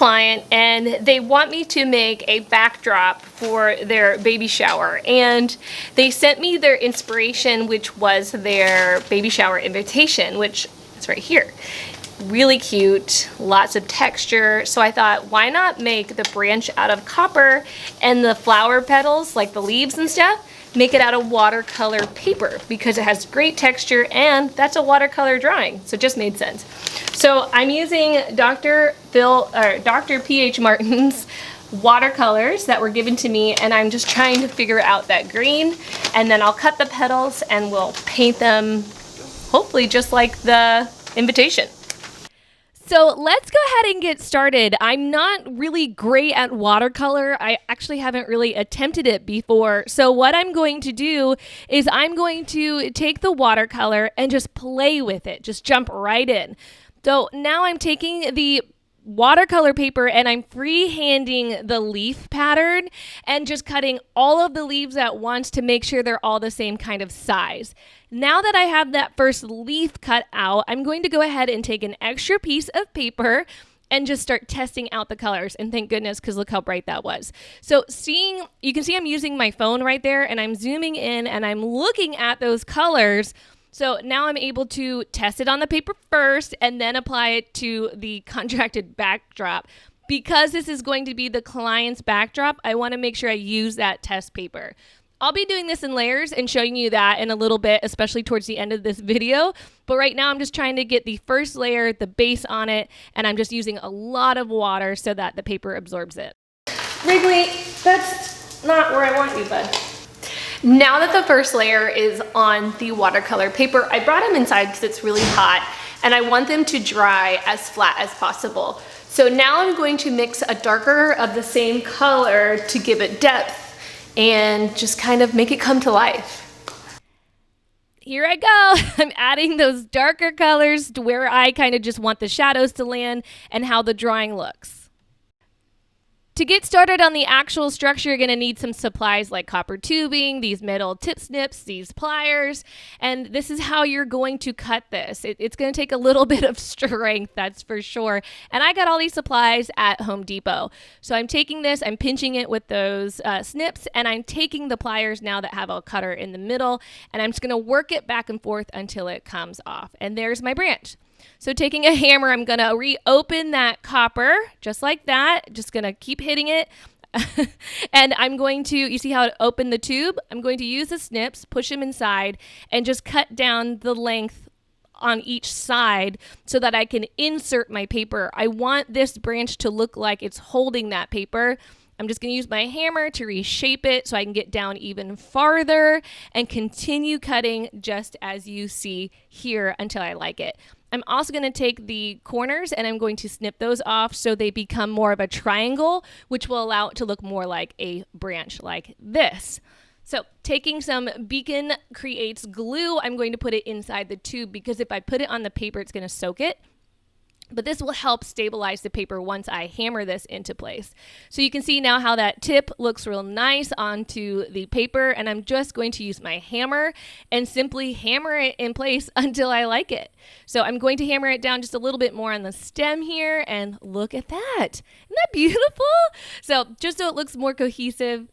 client and they want me to make a backdrop for their baby shower, and they sent me their inspiration, which was their baby shower invitation, which is right here. Really cute, lots of texture. So I thought, why not make the branch out of copper and the flower petals, like the leaves and stuff, make it out of watercolor paper, because it has great texture and that's a watercolor drawing. So it just made sense. So I'm using Dr. P.H. Martin's watercolors that were given to me, and I'm just trying to figure out that green, and then I'll cut the petals and we'll paint them hopefully just like the invitation. So let's go ahead and get started. I'm not really great at watercolor. I actually haven't really attempted it before. So what I'm going to do is I'm going to take the watercolor and just play with it, just jump right in. So now I'm taking the watercolor paper and I'm freehanding the leaf pattern and just cutting all of the leaves at once to make sure they're all the same kind of size. Now that I have that first leaf cut out, I'm going to go ahead and take an extra piece of paper and just start testing out the colors. And thank goodness, because look how bright that was. So you can see I'm using my phone right there, and I'm zooming in and I'm looking at those colors. So now I'm able to test it on the paper first and then apply it to the contracted backdrop. Because this is going to be the client's backdrop, I want to make sure I use that test paper. I'll be doing this in layers and showing you that in a little bit, especially towards the end of this video. But right now I'm just trying to get the first layer, the base on it, and I'm just using a lot of water so that the paper absorbs it. Wrigley, that's not where I want you, bud. Now that the first layer is on the watercolor paper, I brought them inside because it's really hot and I want them to dry as flat as possible. So now I'm going to mix a darker of the same color to give it depth and just kind of make it come to life. Here I go. I'm adding those darker colors to where I kind of just want the shadows to land and how the drawing looks. To get started on the actual structure, you're going to need some supplies like copper tubing, these metal tip snips, these pliers, and this is how you're going to cut this. It's going to take a little bit of strength, that's for sure. And I got all these supplies at Home Depot. So I'm taking this, I'm pinching it with those snips, and I'm taking the pliers now that have a cutter in the middle, and I'm just going to work it back and forth until it comes off. And there's my branch. So taking a hammer, I'm going to reopen that copper just like that. Just going to keep hitting it. And I'm going to, you see how it opened the tube? I'm going to use the snips, push them inside, and just cut down the length on each side so that I can insert my paper. I want this branch to look like it's holding that paper. I'm just going to use my hammer to reshape it so I can get down even farther and continue cutting just as you see here until I like it. I'm also going to take the corners and I'm going to snip those off so they become more of a triangle, which will allow it to look more like a branch like this. So taking some Beacon Creates glue, I'm going to put it inside the tube because if I put it on the paper, it's going to soak it. But this will help stabilize the paper once I hammer this into place. So you can see now how that tip looks real nice onto the paper, and I'm just going to use my hammer and simply hammer it in place until I like it. So I'm going to hammer it down just a little bit more on the stem here, and look at that. Isn't that beautiful? So just so it looks more cohesive,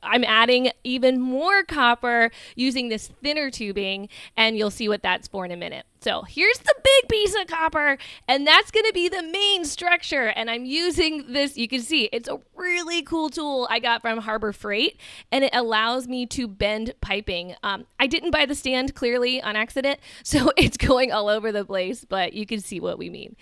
I'm adding even more copper using this thinner tubing, and you'll see what that's for in a minute. So here's the big piece of copper, and that's going to be the main structure. And I'm using this, you can see, it's a really cool tool I got from Harbor Freight, and it allows me to bend piping. I didn't buy the stand clearly on accident, so it's going all over the place, but you can see what we mean.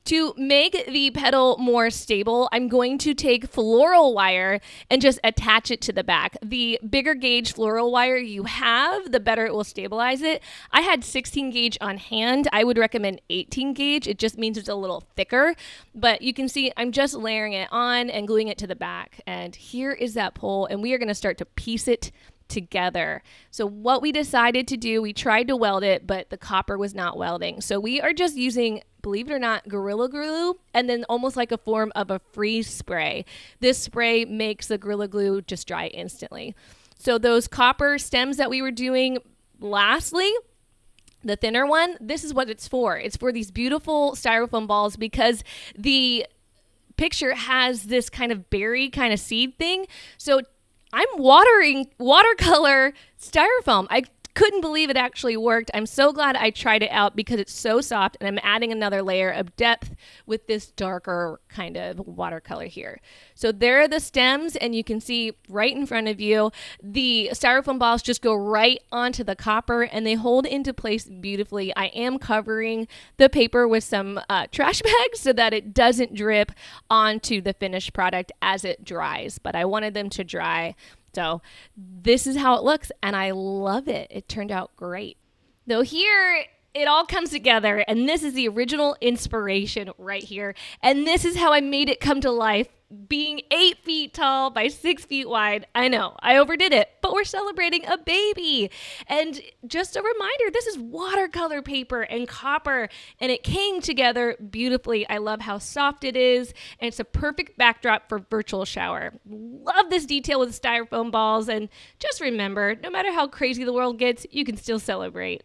To make the pedal more stable, I'm going to take floral wire and just attach it to the back. The bigger gauge floral wire you have, the better it will stabilize it. I had 16 gauge on hand. I would recommend 18 gauge. It just means it's a little thicker, but you can see I'm just layering it on and gluing it to the back. And here is that pole, and we are going to start to piece it together. So what we decided to do, we tried to weld it, but the copper was not welding. So we are just using, believe it or not, Gorilla Glue, and then almost like a form of a freeze spray. This spray makes the Gorilla Glue just dry instantly. So those copper stems that we were doing lastly, the thinner one, this is what it's for. It's for these beautiful styrofoam balls because the picture has this kind of berry kind of seed thing. So I'm watering watercolor styrofoam. I couldn't believe it actually worked. I'm so glad I tried it out because it's so soft, and I'm adding another layer of depth with this darker kind of watercolor here. So there are the stems, and you can see right in front of you, the styrofoam balls just go right onto the copper and they hold into place beautifully. I am covering the paper with some trash bags so that it doesn't drip onto the finished product as it dries, but I wanted them to dry. So this is how it looks, and I love it. It turned out great. Though here, it all comes together, and this is the original inspiration right here. And this is how I made it come to life, being 8 feet tall by 6 feet wide. I know, I overdid it, but we're celebrating a baby. And just a reminder, this is watercolor paper and copper, and it came together beautifully. I love how soft it is, and it's a perfect backdrop for virtual shower. Love this detail with styrofoam balls, and just remember, no matter how crazy the world gets, you can still celebrate.